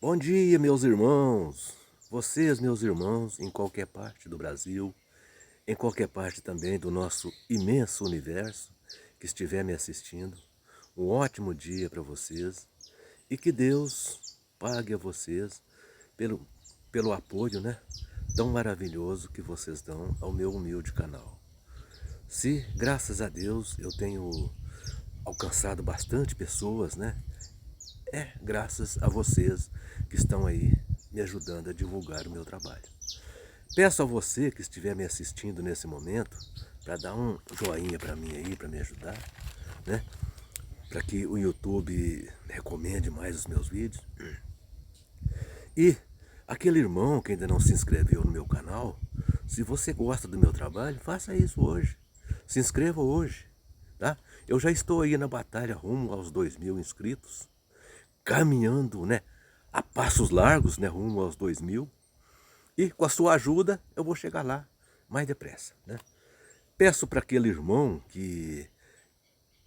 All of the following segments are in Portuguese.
Bom dia, meus irmãos. Vocês, meus irmãos, em qualquer parte do Brasil, em qualquer parte também do nosso imenso universo que estiver me assistindo, um ótimo dia para vocês e que Deus pague a vocês pelo, pelo apoio, né, tão maravilhoso que vocês dão ao meu humilde canal. Se, graças a Deus, eu tenho alcançado bastante pessoas, né, é graças a vocês que estão aí me ajudando a divulgar o meu trabalho. Peço a você que estiver me assistindo nesse momento para dar um joinha para mim aí, para me ajudar, né? Para que o YouTube recomende mais os meus vídeos. E aquele irmão que ainda não se inscreveu no meu canal, se você gosta do meu trabalho, faça isso hoje. Se inscreva hoje, tá? Eu já estou aí na batalha rumo aos 2.000 inscritos, caminhando, né, a passos largos, né, rumo aos 2.000. E com a sua ajuda eu vou chegar lá mais depressa, né? Peço para aquele irmão que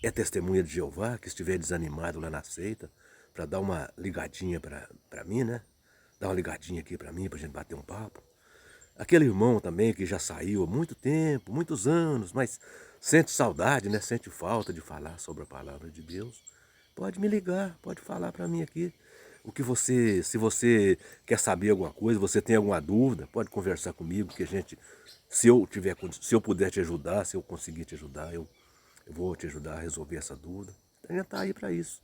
é testemunha de Jeová, que estiver desanimado lá na seita, para dar uma ligadinha para mim, né? Dar uma ligadinha aqui para mim, para a gente bater um papo. Aquele irmão também que já saiu há muito tempo, muitos anos, mas sente saudade, né? Sente falta de falar sobre a palavra de Deus. Pode me ligar, pode falar para mim aqui. O que você, se você quer saber alguma coisa, você tem alguma dúvida, pode conversar comigo, que a gente, se eu puder te ajudar, se eu conseguir te ajudar, eu vou te ajudar a resolver essa dúvida. A gente tá aí para isso.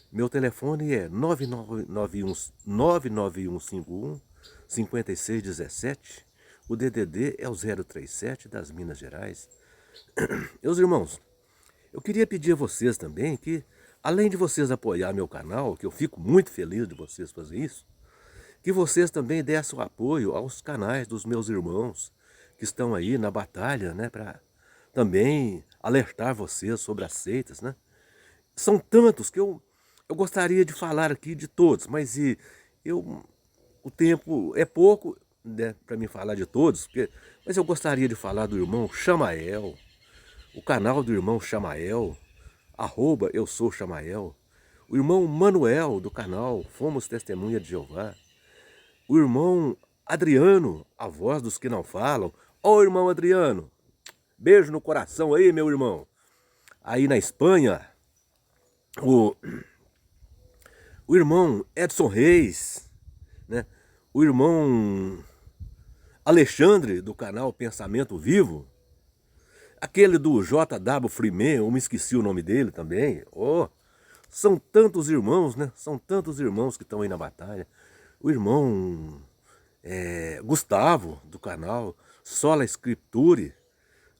Meu telefone é 99151 5617. O DDD é o 037 das Minas Gerais. Meus irmãos, eu queria pedir a vocês também que, além de vocês apoiar meu canal, que eu fico muito feliz de vocês fazerem isso, que vocês também dessem o apoio aos canais dos meus irmãos que estão aí na batalha, né, para também alertar vocês sobre as seitas, né? São tantos que eu gostaria de falar aqui de todos, mas eu, o tempo é pouco, né, para mim falar de todos, mas eu gostaria de falar do irmão Chamael, o canal do irmão Chamael, @eu sou Chamael, o irmão Manuel do canal Fomos Testemunha de Jeová, o irmão Adriano, a voz dos que não falam. Ô irmão Adriano, beijo no coração aí, meu irmão. Aí na Espanha, o, o irmão Edson Reis, né? O irmão Alexandre do canal Pensamento Vivo, aquele do JW Freeman, eu me esqueci o nome dele também. Oh, são tantos irmãos, né? São tantos irmãos que estão aí na batalha. O irmão Gustavo, do canal Sola Scripture.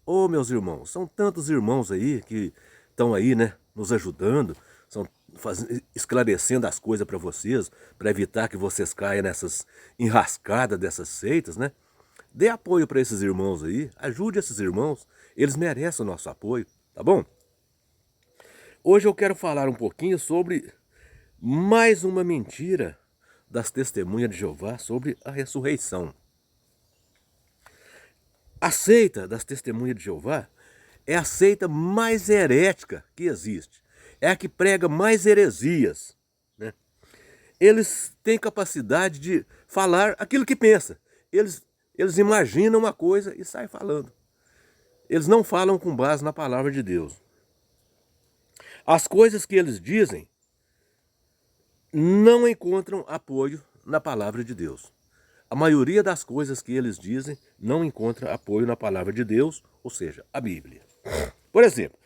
Ô, meus irmãos, são tantos irmãos aí que estão aí, né, nos ajudando, esclarecendo as coisas para vocês, para evitar que vocês caiam nessas enrascadas dessas seitas, né? Dê apoio para esses irmãos aí, ajude esses irmãos, eles merecem o nosso apoio, tá bom? Hoje eu quero falar um pouquinho sobre mais uma mentira das testemunhas de Jeová sobre a ressurreição. A seita das testemunhas de Jeová é a seita mais herética que existe. É a que prega mais heresias, né? Eles têm capacidade de falar aquilo que pensa. Eles imaginam uma coisa e saem falando. Eles não falam com base na palavra de Deus. As coisas que eles dizem não encontram apoio na palavra de Deus. A maioria das coisas que eles dizem não encontra apoio na palavra de Deus, ou seja, a Bíblia. Por exemplo,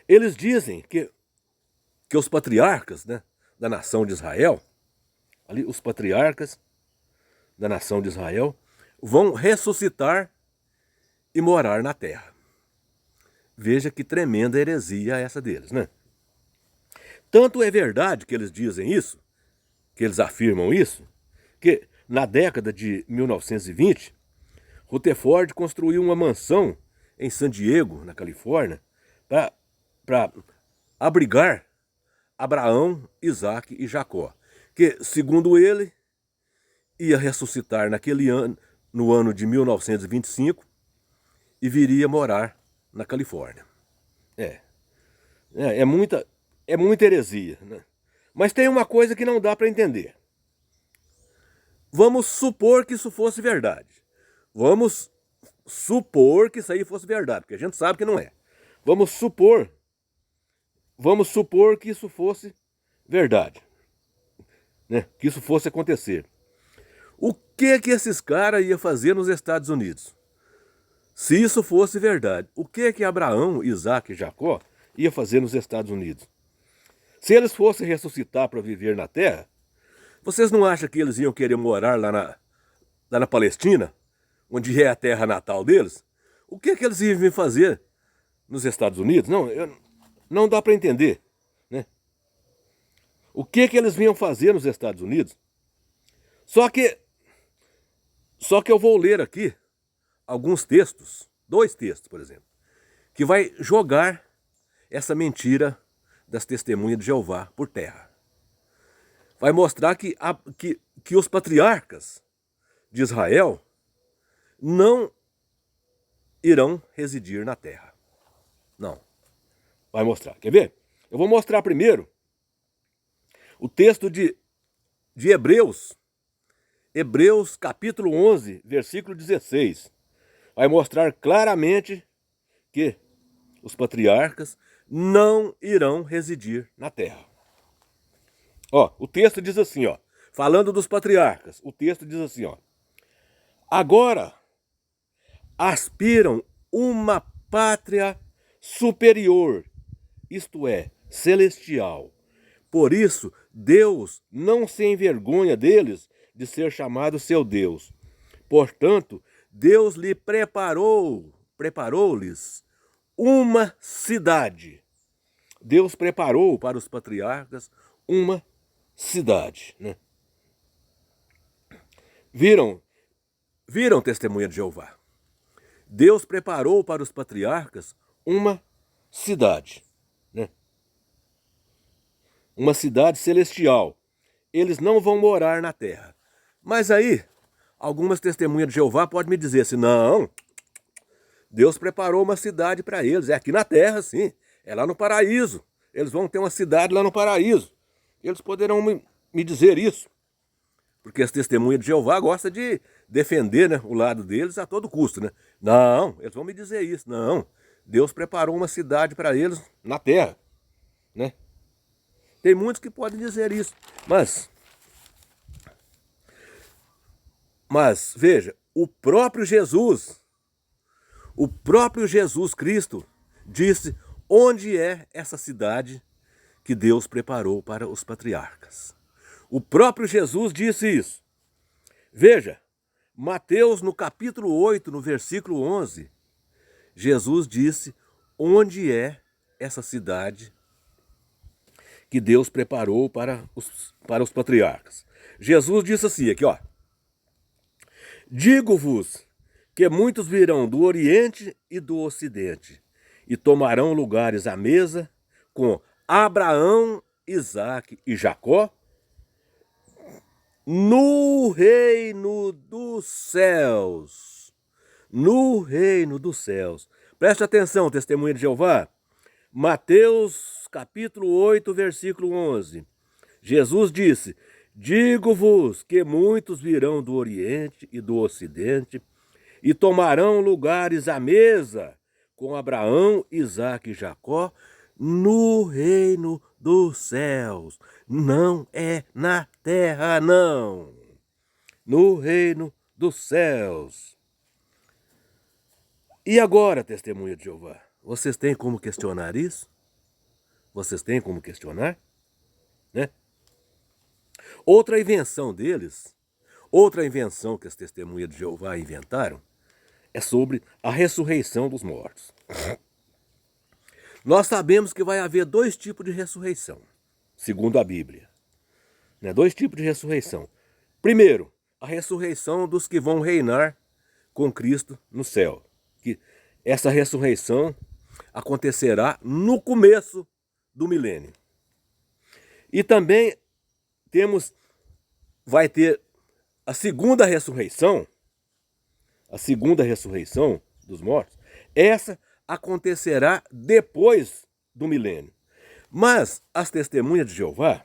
eles dizem que os patriarcas, né, da nação de Israel, ali os patriarcas da nação de Israel, vão ressuscitar e morar na terra. Veja que tremenda heresia essa deles, né? Tanto é verdade que eles dizem isso, que eles afirmam isso, que na década de 1920, Rutherford construiu uma mansão em San Diego, na Califórnia, para abrigar Abraão, Isaac e Jacó, que, segundo ele, ia ressuscitar naquele ano, no ano de 1925, e viria morar na Califórnia. É muita... é muita heresia, né? Mas tem uma coisa que não dá para entender. Vamos supor que isso fosse verdade. Vamos supor que isso aí fosse verdade, porque a gente sabe que não é. Vamos supor que isso fosse verdade, né? Que isso fosse acontecer. O que esses caras iam fazer nos Estados Unidos? Se isso fosse verdade, o que Abraão, Isaac e Jacó ia fazer nos Estados Unidos? Se eles fossem ressuscitar para viver na terra, vocês não acham que eles iam querer morar lá na Palestina, onde é a terra natal deles? O que eles iam vir fazer nos Estados Unidos? Não dá para entender, né? O que eles vinham fazer nos Estados Unidos? Só que eu vou ler aqui alguns textos, 2 textos, por exemplo, que vai jogar essa mentira das testemunhas de Jeová por terra. Vai mostrar que os patriarcas de Israel não irão residir na terra. Não. Vai mostrar. Quer ver? Eu vou mostrar primeiro o texto de Hebreus. Hebreus capítulo 11, versículo 16. Vai mostrar claramente que os patriarcas não irão residir na terra. Ó, o texto diz assim, ó, falando dos patriarcas, o texto diz assim, ó: agora aspiram uma pátria superior, isto é, celestial. Por isso, Deus não se envergonha deles de ser chamado seu Deus. Portanto, Deus lhe preparou-lhes uma cidade. Deus preparou para os patriarcas uma cidade, né? Viram testemunha de Jeová? Deus preparou para os patriarcas uma cidade, né? Uma cidade celestial. Eles não vão morar na terra. Mas aí, algumas testemunhas de Jeová podem me dizer assim: não, Deus preparou uma cidade para eles. É aqui na terra, sim. É lá no paraíso. Eles vão ter uma cidade lá no paraíso. Eles poderão me dizer isso. Porque as testemunhas de Jeová gostam de defender, né, o lado deles a todo custo, né? Não, eles vão me dizer isso. Não, Deus preparou uma cidade para eles na terra, né? Tem muitos que podem dizer isso. Mas veja, o próprio Jesus Cristo disse onde é essa cidade que Deus preparou para os patriarcas. O próprio Jesus disse isso. Veja, Mateus no capítulo 8, no versículo 11, Jesus disse onde é essa cidade que Deus preparou para os patriarcas. Jesus disse assim, aqui ó: digo-vos que muitos virão do Oriente e do Ocidente e tomarão lugares à mesa com Abraão, Isaque e Jacó no reino dos céus. No reino dos céus. Preste atenção, testemunha de Jeová. Mateus capítulo 8, versículo 11. Jesus disse: digo-vos que muitos virão do Oriente e do Ocidente e tomarão lugares à mesa com Abraão, Isaque e Jacó no reino dos céus. Não é na terra, não. No reino dos céus. E agora, testemunha de Jeová, vocês têm como questionar isso? Vocês têm como questionar? Né? Outra invenção deles, outra invenção que as testemunhas de Jeová inventaram, é sobre a ressurreição dos mortos. Nós sabemos que vai haver 2 tipos de ressurreição, segundo a Bíblia. Né? 2 tipos de ressurreição. Primeiro, a ressurreição dos que vão reinar com Cristo no céu. Que essa ressurreição acontecerá no começo do milênio. E também vai ter a segunda ressurreição dos mortos. Essa acontecerá depois do milênio. Mas as testemunhas de Jeová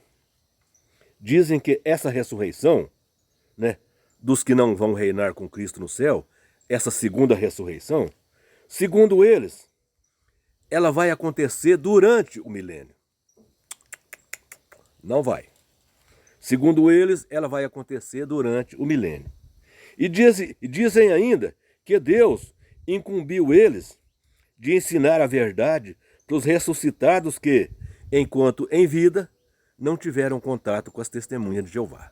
dizem que essa ressurreição, né, dos que não vão reinar com Cristo no céu, essa segunda ressurreição, segundo eles, ela vai acontecer durante o milênio. Não vai. Segundo eles, ela vai acontecer durante o milênio. E dizem ainda que Deus incumbiu eles de ensinar a verdade para os ressuscitados que, enquanto em vida, não tiveram contato com as testemunhas de Jeová.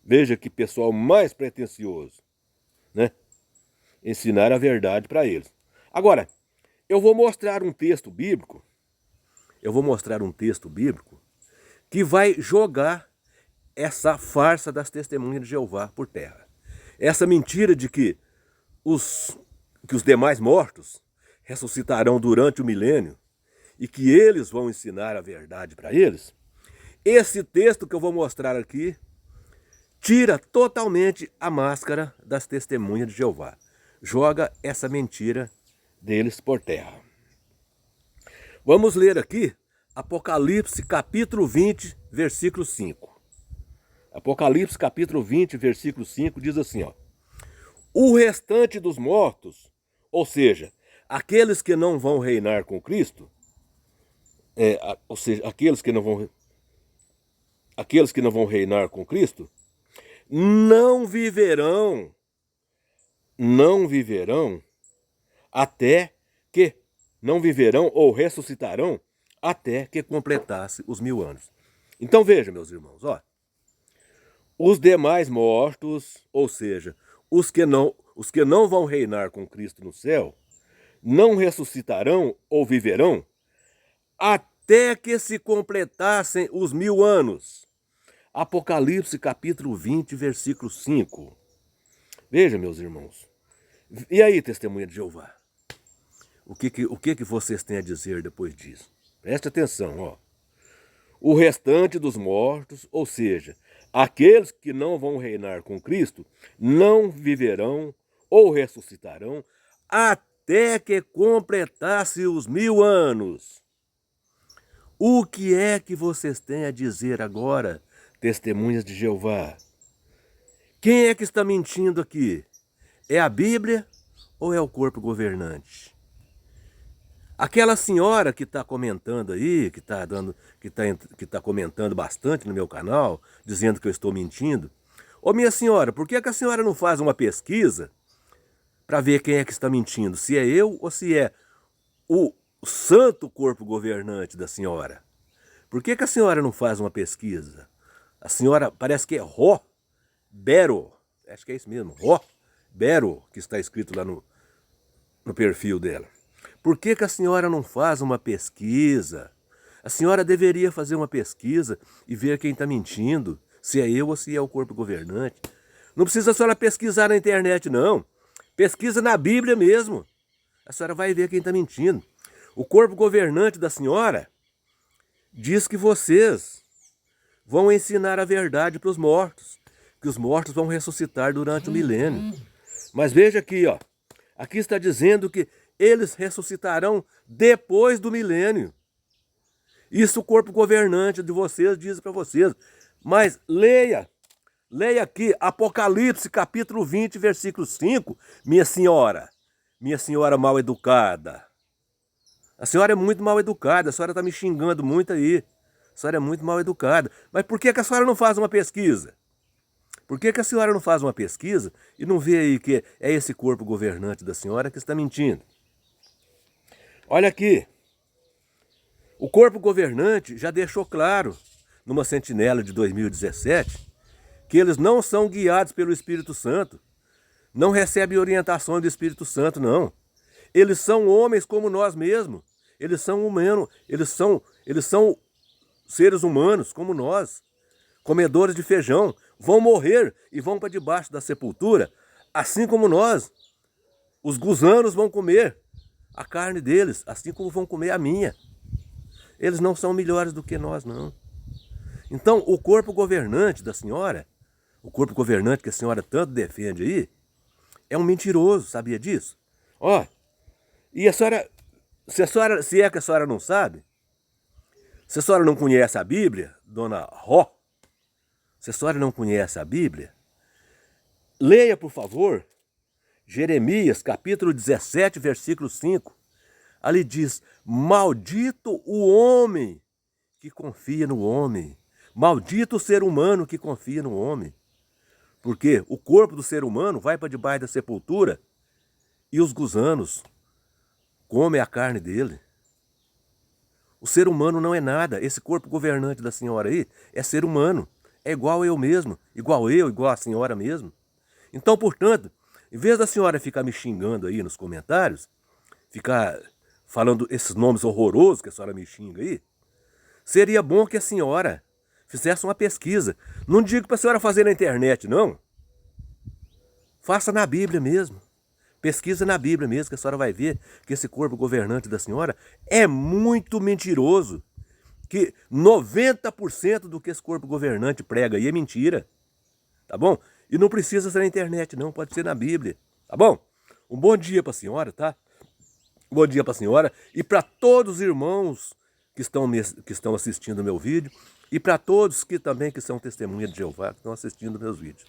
Veja que pessoal mais pretensioso, né? Ensinar a verdade para eles. Agora, eu vou mostrar um texto bíblico, que vai jogar essa farsa das testemunhas de Jeová por terra. Essa mentira de que os demais mortos ressuscitarão durante o milênio e que eles vão ensinar a verdade para eles. Esse texto que eu vou mostrar aqui tira totalmente a máscara das testemunhas de Jeová. Joga essa mentira deles por terra. Vamos ler aqui Apocalipse capítulo 20, versículo 5. Apocalipse capítulo 20, versículo 5 diz assim, ó: o restante dos mortos, ou seja, aqueles que não vão reinar com Cristo, ou seja, aqueles que não vão reinar com Cristo, não viverão ou ressuscitarão até que completasse os 1000 anos. Então veja, meus irmãos, ó, os demais mortos, ou seja, os que não vão reinar com Cristo no céu, não ressuscitarão ou viverão até que se completassem os 1000 anos. Apocalipse capítulo 20, versículo 5. Veja, meus irmãos. E aí, testemunha de Jeová? O que vocês têm a dizer depois disso? Preste atenção, ó. O restante dos mortos, ou seja, aqueles que não vão reinar com Cristo, não viverão ou ressuscitarão até que completasse os 1000 anos. O que é que vocês têm a dizer agora, testemunhas de Jeová? Quem é que está mentindo aqui? É a Bíblia ou é o corpo governante? Aquela senhora que está comentando aí, que está comentando bastante no meu canal, dizendo que eu estou mentindo. Ô minha senhora, por que a senhora não faz uma pesquisa para ver quem é que está mentindo? Se é eu ou se é o santo corpo governante da senhora? Por que a senhora não faz uma pesquisa? A senhora parece que é Ró Bero, acho que é isso mesmo, Ró Bero, que está escrito lá no perfil dela. Por que a senhora não faz uma pesquisa? A senhora deveria fazer uma pesquisa e ver quem está mentindo, se é eu ou se é o corpo governante. Não precisa a senhora pesquisar na internet, não. Pesquisa na Bíblia mesmo. A senhora vai ver quem está mentindo. O corpo governante da senhora diz que vocês vão ensinar a verdade para os mortos, que os mortos vão ressuscitar durante o milênio. Mas veja aqui, ó. Aqui está dizendo que eles ressuscitarão depois do milênio. Isso o corpo governante de vocês diz para vocês. Mas leia aqui capítulo 20, versículo 5, minha senhora mal educada. A senhora é muito mal educada, a senhora está me xingando muito aí. A senhora é muito mal educada. Mas por que a senhora não faz uma pesquisa? Por que a senhora não faz uma pesquisa e não vê aí que é esse corpo governante da senhora que está mentindo? Olha aqui, o corpo governante já deixou claro, numa sentinela de 2017, que eles não são guiados pelo Espírito Santo, não recebem orientações do Espírito Santo, não. Eles são homens como nós mesmos, eles são humanos, eles são seres humanos como nós, comedores de feijão, vão morrer e vão para debaixo da sepultura, assim como nós. Os gusanos vão comer a carne deles, assim como vão comer a minha. Eles não são melhores do que nós, não. Então, o corpo governante da senhora, o corpo governante que a senhora tanto defende aí, é um mentiroso, sabia disso? Ó, e a senhora, se é que a senhora não sabe, Se a senhora não conhece a Bíblia, dona Ró, se a senhora não conhece a Bíblia, leia, por favor, Jeremias, capítulo 17, versículo 5. Ali diz: maldito o homem que confia no homem. Maldito o ser humano que confia no homem. Porque o corpo do ser humano vai para debaixo da sepultura e os gusanos comem a carne dele. O ser humano não é nada. Esse corpo governante da senhora aí é ser humano. É igual eu mesmo, igual eu, igual a senhora mesmo. Então, portanto, em vez da senhora ficar me xingando aí nos comentários, ficar falando esses nomes horrorosos que a senhora me xinga aí, seria bom que a senhora fizesse uma pesquisa. Não digo para a senhora fazer na internet, não. Faça na Bíblia mesmo. Pesquisa na Bíblia mesmo, que a senhora vai ver que esse corpo governante da senhora é muito mentiroso. Que 90% do que esse corpo governante prega aí é mentira. Tá bom? E não precisa ser na internet, não. Pode ser na Bíblia. Tá bom? Um bom dia para a senhora, tá? Bom dia para a senhora e para todos os irmãos que estão assistindo o meu vídeo e para todos que também que são testemunhas de Jeová, que estão assistindo meus vídeos.